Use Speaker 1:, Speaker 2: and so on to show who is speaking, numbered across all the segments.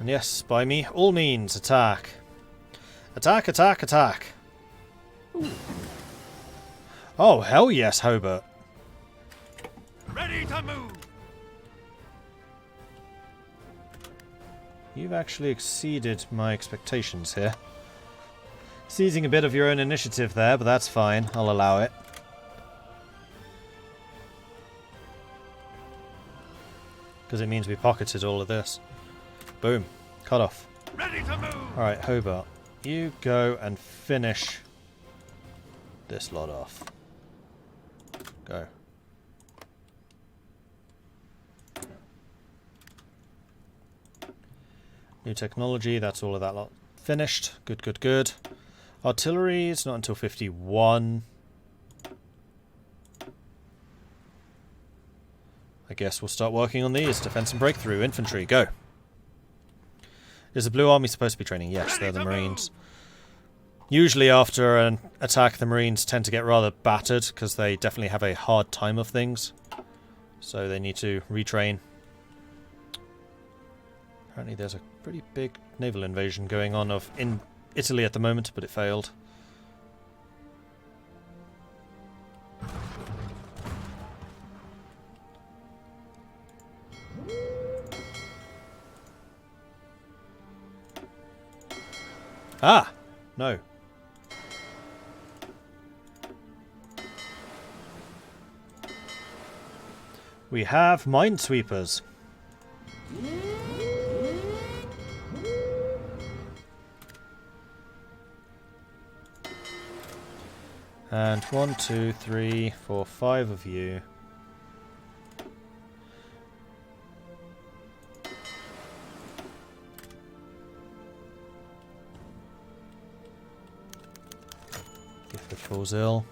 Speaker 1: And yes, by me, all means, attack. Attack, attack, attack. Ooh. Oh, hell yes, Hobart.
Speaker 2: Ready to move.
Speaker 1: You've actually exceeded my expectations here. Seizing a bit of your own initiative there, but that's fine. I'll allow it. Because it means we pocketed all of this. Boom. Cut off.
Speaker 2: Ready to move.
Speaker 1: Alright, Hobart. You go and finish this lot off. Go. New technology, that's all of that lot finished. Good, good, good. Artillery, it's not until 51. I guess we'll start working on these. Defense and breakthrough. Infantry, go. Is the Blue Army supposed to be training? Yes, they're the Marines. Usually after an attack, the Marines tend to get rather battered because they definitely have a hard time of things. So they need to retrain. Apparently there's a pretty big naval invasion going on in Italy at the moment, but it failed. Ah! No. We have minesweepers. And 1, 2, 3, 4, 5 of you. Gift of Falls Ill.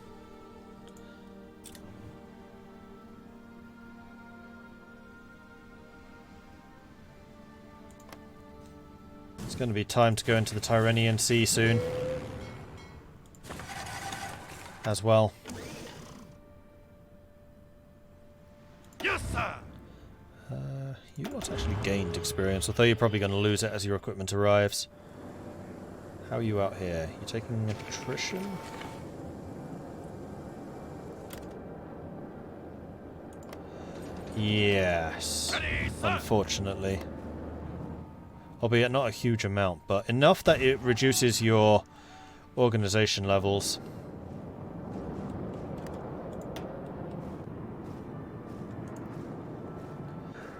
Speaker 1: It's going to be time to go into the Tyrrhenian Sea soon. As well.
Speaker 2: Yes, sir.
Speaker 1: You've not actually gained experience, although you're probably going to lose it as your equipment arrives. How are you out here? You taking attrition? Yes.
Speaker 2: Ready, sir.
Speaker 1: Unfortunately. Albeit not a huge amount, but enough that it reduces your organization levels.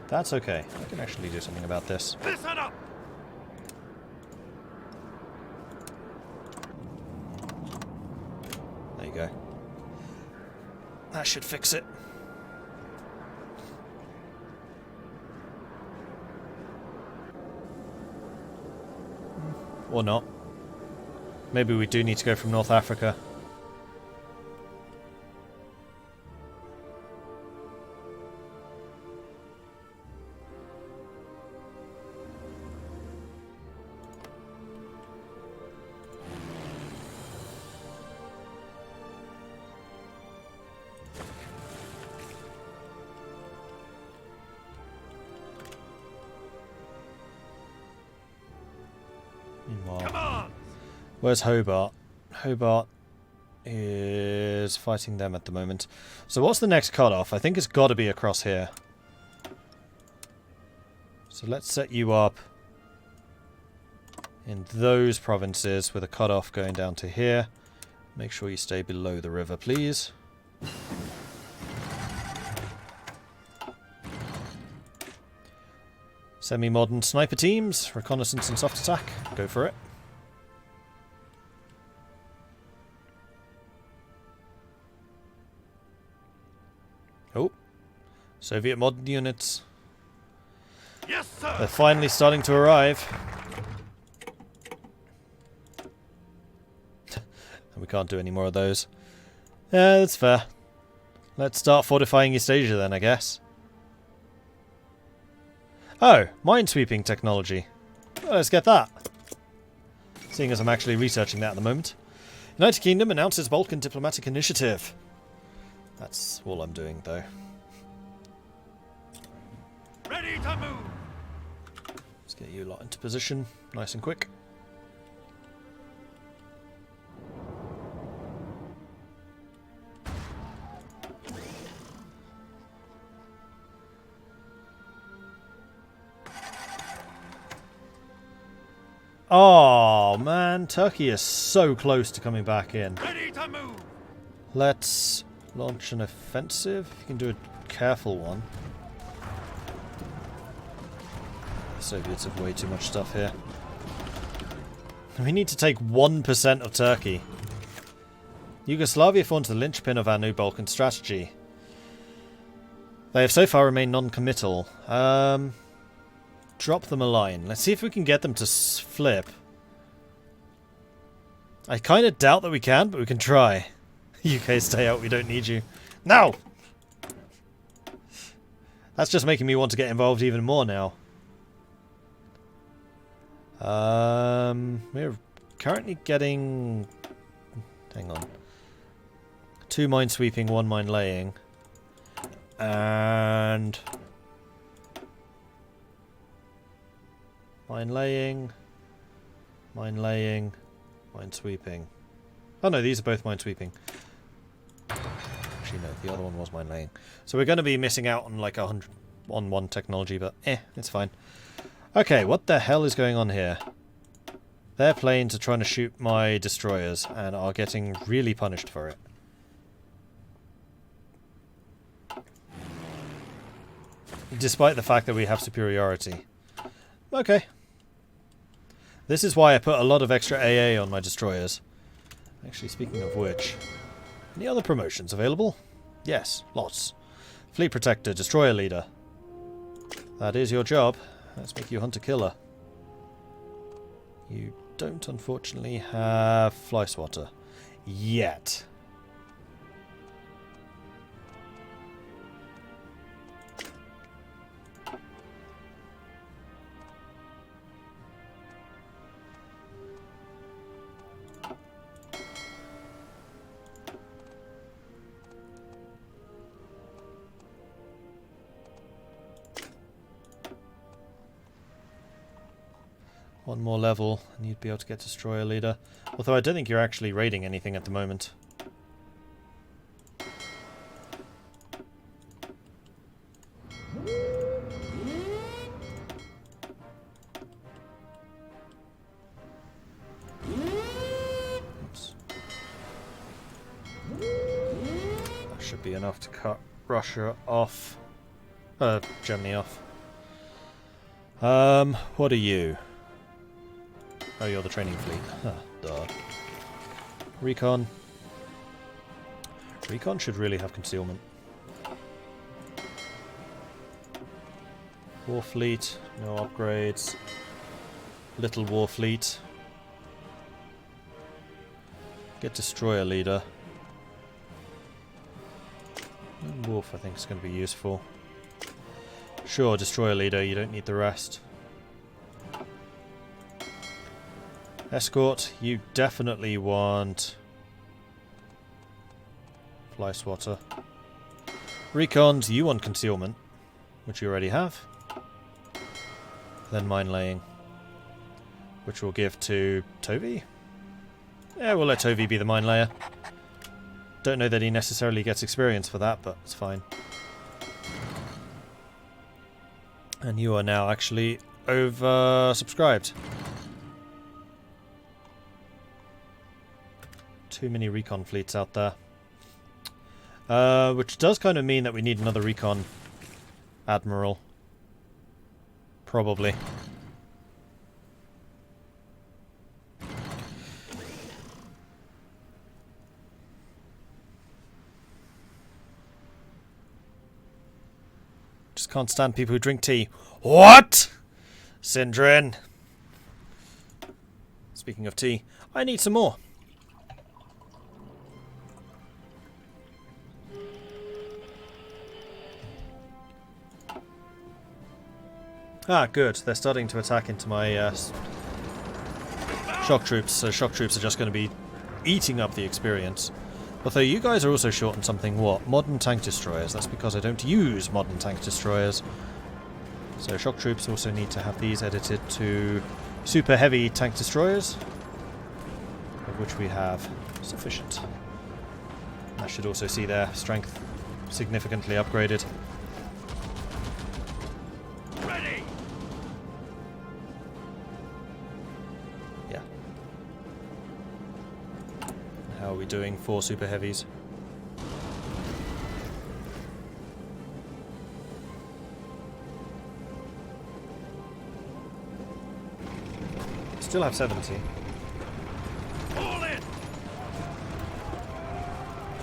Speaker 1: That's okay. I can actually do something about this.
Speaker 2: Listen up.
Speaker 1: There you go. That should fix it. Or not. Maybe we do need to go from North Africa. Meanwhile, where's Hobart? Hobart is fighting them at the moment. So what's the next cutoff? I think it's got to be across here. So let's set you up in those provinces with a cutoff going down to here. Make sure you stay below the river, please. Semi-modern sniper teams, reconnaissance and soft attack. Go for it. Oh. Soviet modern units.
Speaker 2: Yes, sir.
Speaker 1: They're finally starting to arrive. And we can't do any more of those. Yeah, that's fair. Let's start fortifying East Asia then, I guess. Oh, minesweeping technology. Well, let's get that. Seeing as I'm actually researching that at the moment. United Kingdom announces Balkan diplomatic initiative. That's all I'm doing, though.
Speaker 2: Ready to move.
Speaker 1: Let's Get you lot into position, nice and quick. Oh man, Turkey is so close to coming back in.
Speaker 2: Ready to move.
Speaker 1: Let's launch an offensive. You can do a careful one. The Soviets have way too much stuff here. We need to take 1% of Turkey. Yugoslavia forms the linchpin of our new Balkan strategy. They have so far remained non-committal. Drop them a line. Let's see if we can get them to flip. I kind of doubt that we can, but we can try. UK, stay out. We don't need you. No! That's just making me want to get involved even more now. We're currently getting... Hang on. 2 mine sweeping, 1 mine laying. And... Mine laying, mine laying, mine sweeping. Oh no, these are both mine sweeping. Actually no, the other one was mine laying. So we're going to be missing out on like 100 on 1 technology, but it's fine. Okay, what the hell is going on here? Their planes are trying to shoot my destroyers and are getting really punished for it. Despite the fact that we have superiority. Okay. This is why I put a lot of extra AA on my destroyers. Actually, speaking of which, any other promotions available? Yes, lots. Fleet Protector, Destroyer Leader. That is your job. Let's make you Hunter-Killer. You don't, unfortunately, have Fly Swatter. Yet. One more level, and you'd be able to get Destroyer Leader. Although I don't think you're actually raiding anything at the moment. Oops. That should be enough to cut Russia off. Germany off. What are you? Oh, you're the training fleet. Huh, duh. Recon. Recon should really have concealment. War fleet, no upgrades. Little war fleet. Get Destroyer Leader. And Wolf I think is going to be useful. Sure, Destroyer Leader, you don't need the rest. Escort, you definitely want Fly Swatter. Recons, you want concealment, which you already have. Then mine laying, which we'll give to Tovi. Yeah, we'll let Tovi be the mine layer. Don't know that he necessarily gets experience for that, but it's fine. And you are now actually oversubscribed. Too many recon fleets out there. Which does kind of mean that we need another recon admiral. Probably. Just can't stand people who drink tea. What? Sindrin. Speaking of tea, I need some more. Ah, good. They're starting to attack into my shock troops, so shock troops are just going to be eating up the experience. Although you guys are also short on something, what? Modern tank destroyers. That's because I don't use modern tank destroyers. So shock troops also need to have these edited to super heavy tank destroyers, of which we have sufficient. That should also see their strength significantly upgraded.
Speaker 2: Ready.
Speaker 1: Yeah. How are we doing for super heavies? Still have 70.
Speaker 2: All in.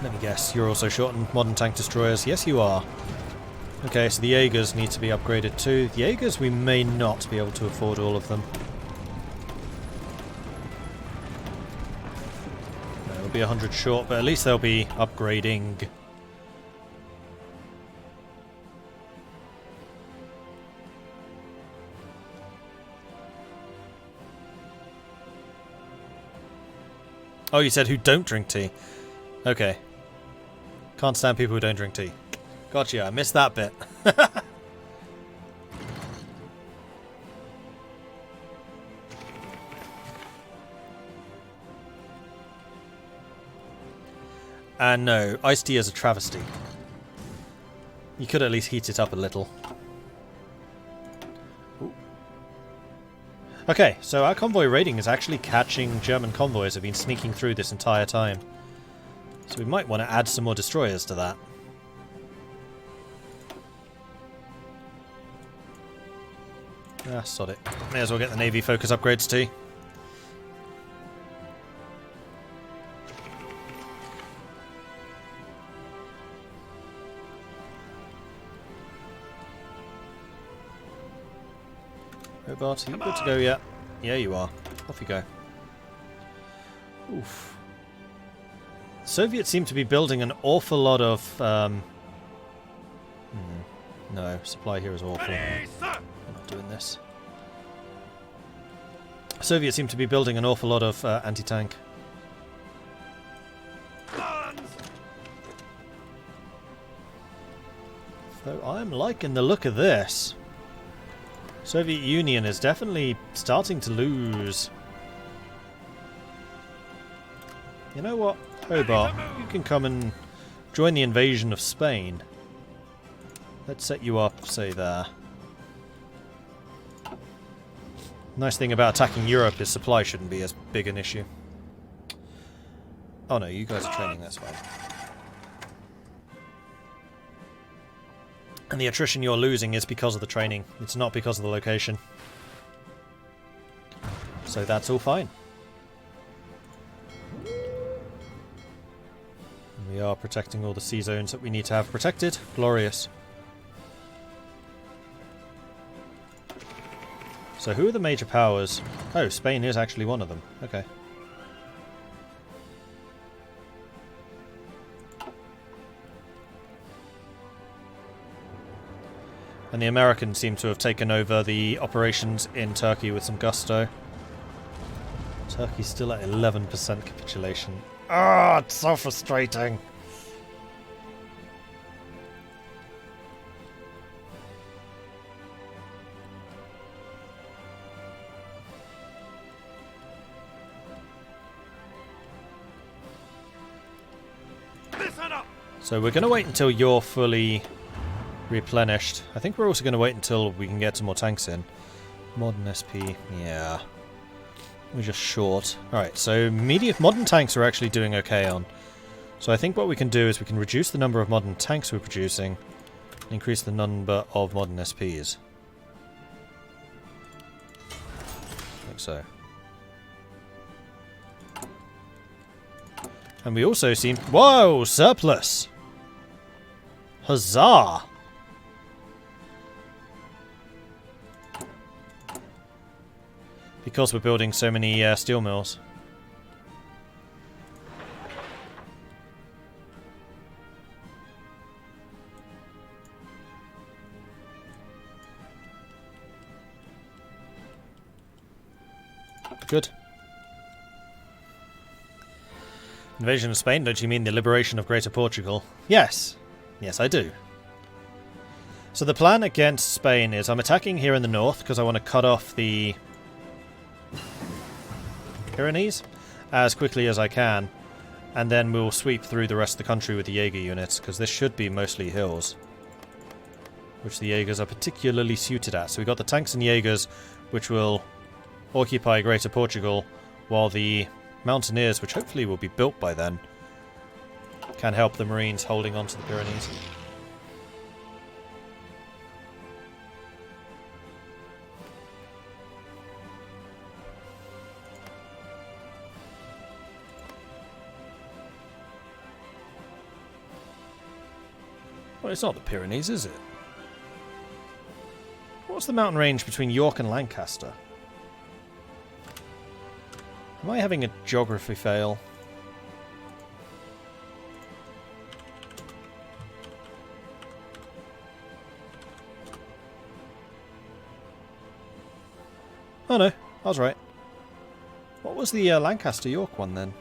Speaker 1: Let me guess, you're also short on modern tank destroyers. Yes, you are. Okay, so the Jaegers need to be upgraded too. The Jaegers, we may not be able to afford all of them. No, it'll be 100 short, but at least they'll be upgrading. Oh, you said who don't drink tea. Okay. Can't stand people who don't drink tea. Gotcha, I missed that bit. And no, iced tea is a travesty. You could at least heat it up a little. Ooh. Okay, so our convoy raiding is actually catching German convoys that have been sneaking through this entire time. So we might want to add some more destroyers to that. Ah, sod it. May as well get the Navy focus upgrades too. Robot, are you good to go yet? Yeah, you are. Off you go. Oof. Soviets seem to be building an awful lot of... No, supply here is awful.
Speaker 2: Ready, sir.
Speaker 1: I'm not doing this. Soviets seem to be building an awful lot of anti-tank.
Speaker 2: Guns.
Speaker 1: So I'm liking the look of this. Soviet Union is definitely starting to lose. You know what? Hobart, you can come and join the invasion of Spain. Let's set you up, say, there. Nice thing about attacking Europe is supply shouldn't be as big an issue. Oh no, you guys are training, that's fine. And the attrition you're losing is because of the training. It's not because of the location. So that's all fine. And we are protecting all the sea zones that we need to have protected. Glorious. So who are the major powers? Oh, Spain is actually one of them. Okay. And the Americans seem to have taken over the operations in Turkey with some gusto. Turkey's still at 11% capitulation. Ah, it's so frustrating.
Speaker 2: Listen up.
Speaker 1: So we're going to wait until you're fully replenished. I think we're also going to wait until we can get some more tanks in. Modern SP, yeah. We're just short. Alright, so modern tanks are actually doing okay on. So I think what we can do is we can reduce the number of modern tanks we're producing and increase the number of modern SPs. Like so. And we also seem... Whoa! Surplus! Huzzah! Because we're building so many steel mills. Good. Invasion of Spain, don't you mean the liberation of Greater Portugal? Yes. Yes, I do. So the plan against Spain is I'm attacking here in the north because I want to cut off the Pyrenees as quickly as I can, and then we'll sweep through the rest of the country with the Jaeger units, because this should be mostly hills, which the Jaegers are particularly suited at. So we've got the tanks and Jaegers, which will occupy Greater Portugal, while the Mountaineers, which hopefully will be built by then, can help the Marines holding on to the Pyrenees. Well, it's not the Pyrenees, is it? What's the mountain range between York and Lancaster? Am I having a geography fail? Oh no, I was right. What was the Lancaster-York one then?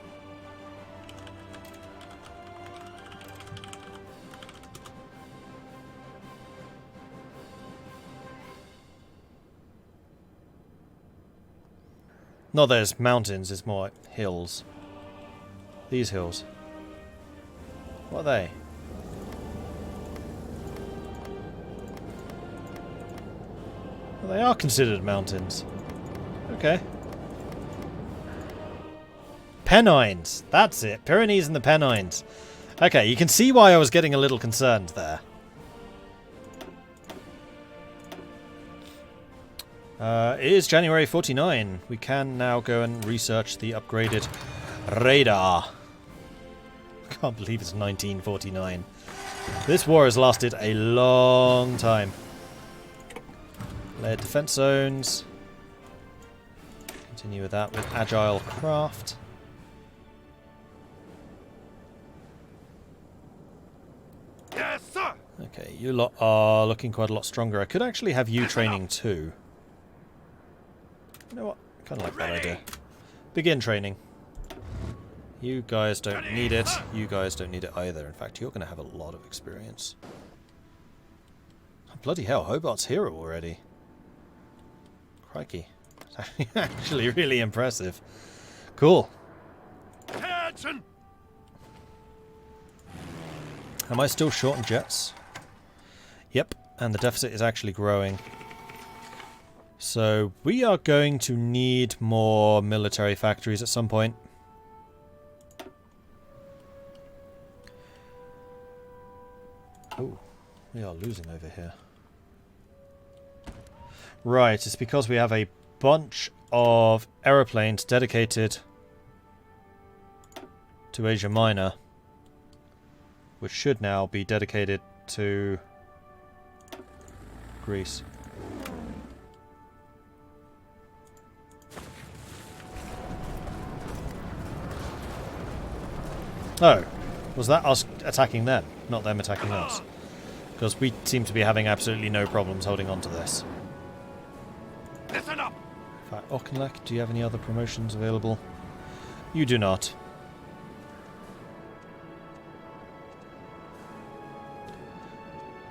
Speaker 1: Not there's mountains, it's more like hills. These hills. What are they? Well, they are considered mountains. Okay. Pennines! That's it. Pyrenees and the Pennines. Okay, you can see why I was getting a little concerned there. It is January 49. We can now go and research the upgraded radar. I can't believe it's 1949. This war has lasted a long time. Layered defense zones. Continue with that with agile craft.
Speaker 2: Yes, sir.
Speaker 1: Okay, you lot are looking quite a lot stronger. I could actually have you training too. You know what? I kind of like that idea. Begin training. You guys don't need it. You guys don't need it either. In fact, you're going to have a lot of experience. Oh, bloody hell, Hobart's hero already. Crikey. It's actually really impressive. Cool.
Speaker 2: Attention.
Speaker 1: Am I still short on jets? Yep, and the deficit is actually growing. So we are going to need more military factories at some point. Oh, we are losing over here. Right, it's because we have a bunch of aeroplanes dedicated to Asia Minor, which should now be dedicated to Greece. Oh, was that us attacking them, not them attacking us? Because we seem to be having absolutely no problems holding on to this.
Speaker 2: Listen up.
Speaker 1: In fact, Auchinleck, do you have any other promotions available? You do not.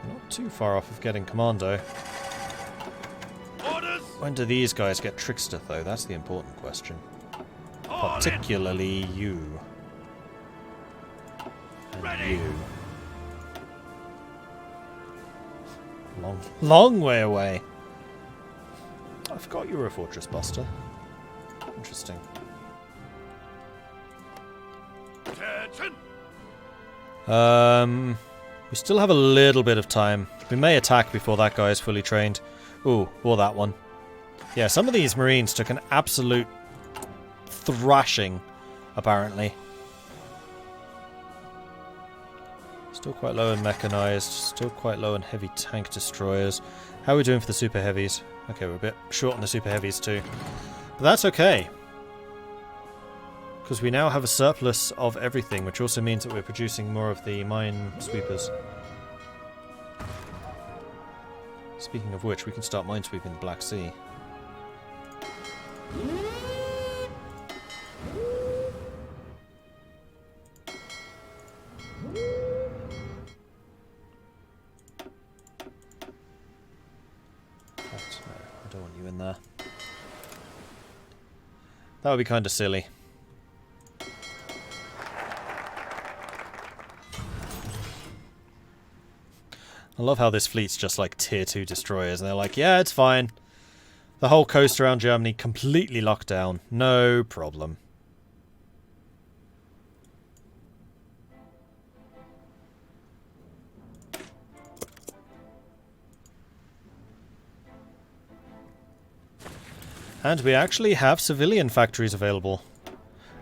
Speaker 1: Not too far off of getting Commando.
Speaker 2: Orders.
Speaker 1: When do these guys get Trickster, though? That's the important question.
Speaker 2: All in.
Speaker 1: Particularly you. And
Speaker 2: Ready.
Speaker 1: you. Long way away. I forgot you were a Fortress Buster. Interesting.
Speaker 2: Attention.
Speaker 1: We still have a little bit of time. We may attack before that guy is fully trained. Ooh, or that one. Yeah, some of these Marines took an absolute thrashing, apparently. Still quite low in mechanized, still quite low in heavy tank destroyers. How are we doing for the super heavies? Okay, we're a bit short on the super heavies too. But that's okay. Because we now have a surplus of everything, which also means that we're producing more of the mine sweepers. Speaking of which, we can start minesweeping the Black Sea. want you in there. That would be kind of silly. I love how this fleet's just like tier 2 destroyers, and they're like, yeah, it's fine. The whole coast around Germany completely locked down. No problem. And we actually have civilian factories available.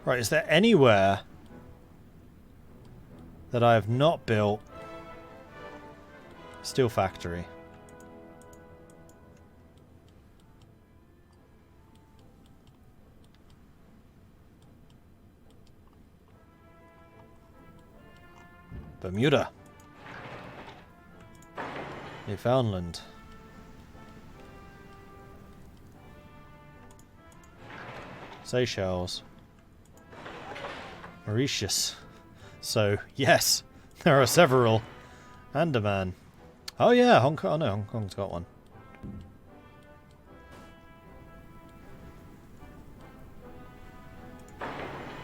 Speaker 1: Right, is there anywhere that I have not built steel factory? Bermuda. Newfoundland. Seychelles. Mauritius. So, yes, there are several. Andaman. Oh yeah, Hong Kong. Oh no, Hong Kong's got one.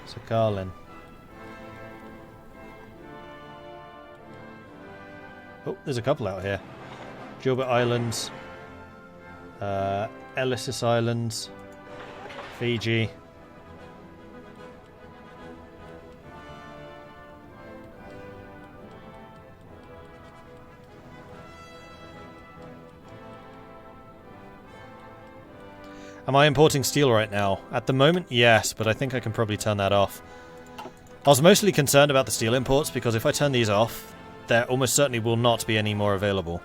Speaker 1: Sakhalin. Oh, there's a couple out here. Gilbert Islands. Ellisis Islands. Fiji. Am I importing steel right now? At the moment, yes, but I think I can probably turn that off. I was mostly concerned about the steel imports, because if I turn these off, there almost certainly will not be any more available.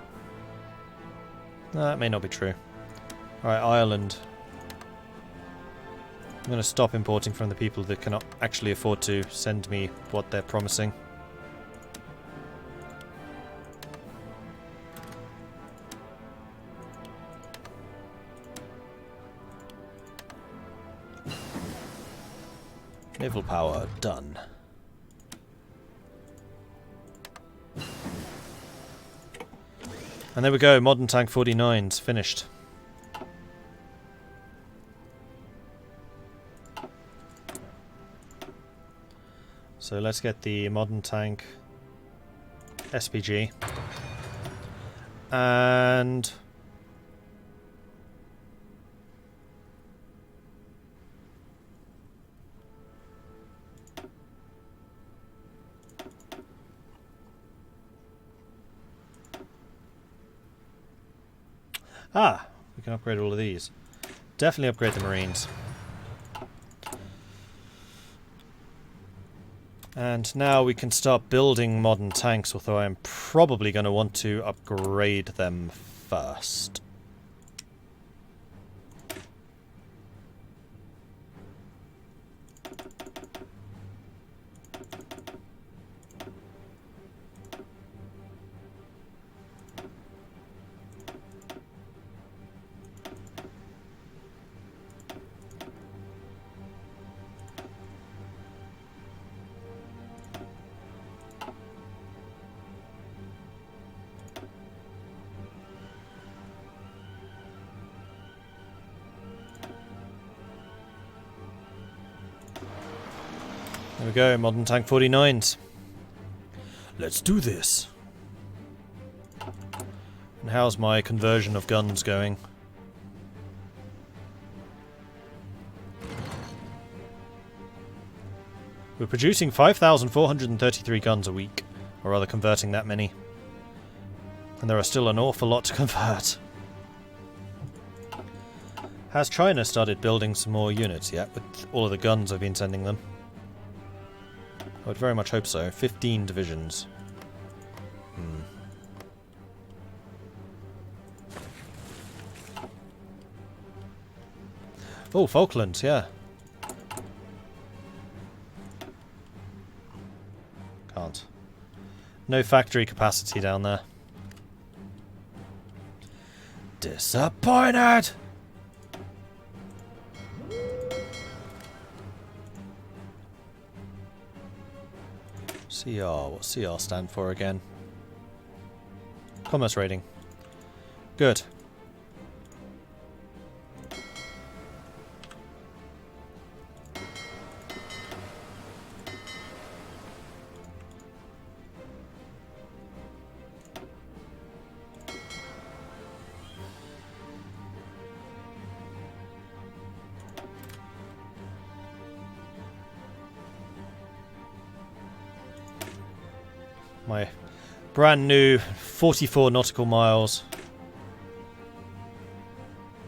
Speaker 1: That may not be true. Alright, Ireland. I'm going to stop importing from the people that cannot actually afford to send me what they're promising. Naval power, done. And there we go, modern tank 49's finished. So let's get the modern tank SPG. And we can upgrade all of these. Definitely upgrade the Marines. And now we can start building modern tanks, although I'm probably going to want to upgrade them first. There we go, modern tank 49s. Let's do this. And how's my conversion of guns going? We're producing 5,433 guns a week, or rather converting that many. And there are still an awful lot to convert. Has China started building some more units yet, with all of the guns I've been sending them? I would very much hope so. 15 divisions. Oh, Falklands, yeah. Can't. No factory capacity down there. Disappointed! CR. What's CR stand for again? Commerce rating. Good. My brand new 44 nautical miles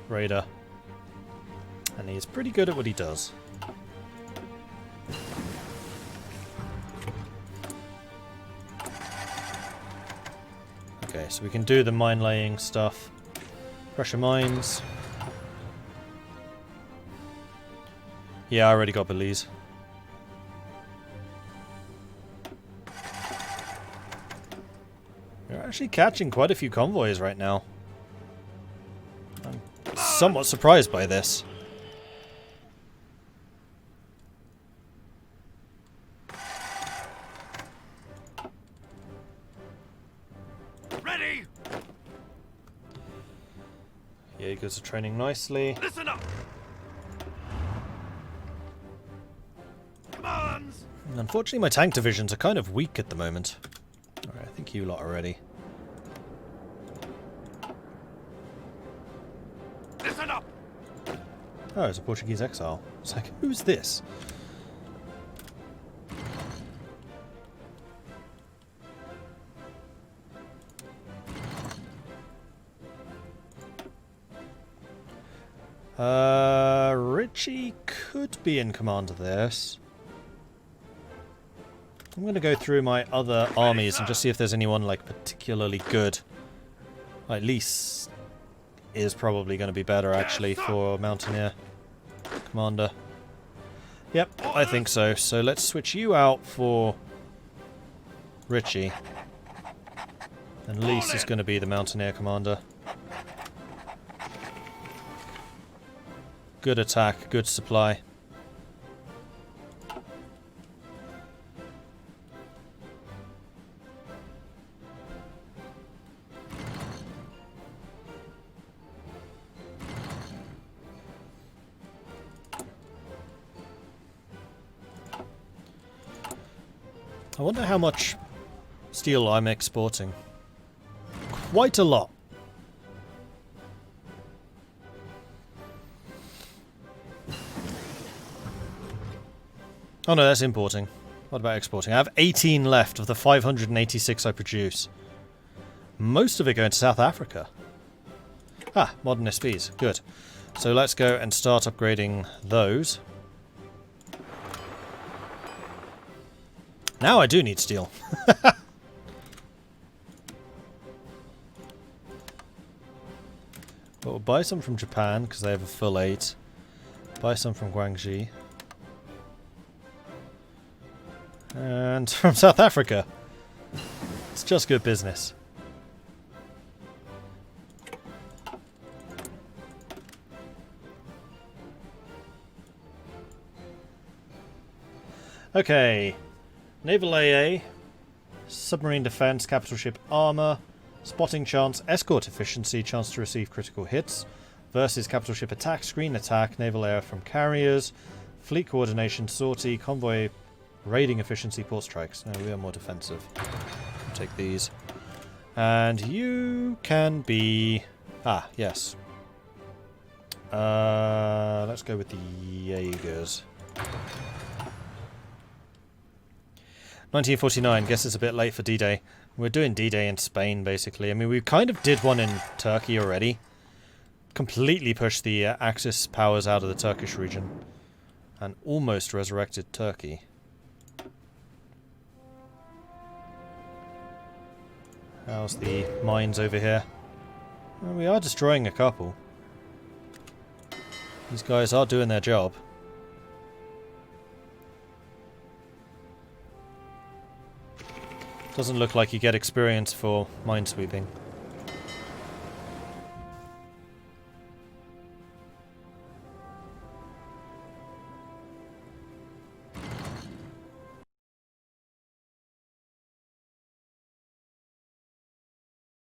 Speaker 1: raider. And he's pretty good at what he does. Okay, so we can do the mine laying stuff. Pressure mines. Yeah, I already got Belize. We're actually catching quite a few convoys right now. I'm somewhat surprised by this.
Speaker 2: Ready!
Speaker 1: Jaegers are training nicely.
Speaker 2: Listen up! Commands!
Speaker 1: Unfortunately, my tank divisions are kind of weak at the moment. Alright, I think you lot are ready.
Speaker 2: Listen up!
Speaker 1: Oh, it's a Portuguese exile. It's like, who's this? Richie could be in command of this. I'm going to go through my other armies and just see if there's anyone like particularly good. At least is probably going to be better actually for Mountaineer Commander. Yep, I think so. So let's switch you out for Richie. And Lise is going to be the Mountaineer Commander. Good attack, good supply. I wonder how much steel I'm exporting. Quite a lot. Oh no, that's importing. What about exporting? I have 18 left of the 586 I produce. Most of it going to South Africa. Ah, modern SPs. Good. So let's go and start upgrading those. Now I do need steel. But we'll buy some from Japan because they have a full 8. Buy some from Guangxi. And from South Africa. It's just good business. Okay. Naval AA. Submarine defense, capital ship armor. Spotting chance, escort efficiency, chance to receive critical hits. Versus capital ship attack, screen attack, naval air from carriers. Fleet coordination, sortie, convoy raiding efficiency, port strikes. No, we are more defensive. I'll take these. And you can be... Ah, yes. Let's go with the Jaegers. 1949. Guess it's a bit late for D-Day. We're doing D-Day in Spain, basically. I mean, we kind of did one in Turkey already. Completely pushed the Axis powers out of the Turkish region. And almost resurrected Turkey. How's the mines over here? Well, we are destroying a couple. These guys are doing their job. Doesn't look like you get experience for minesweeping.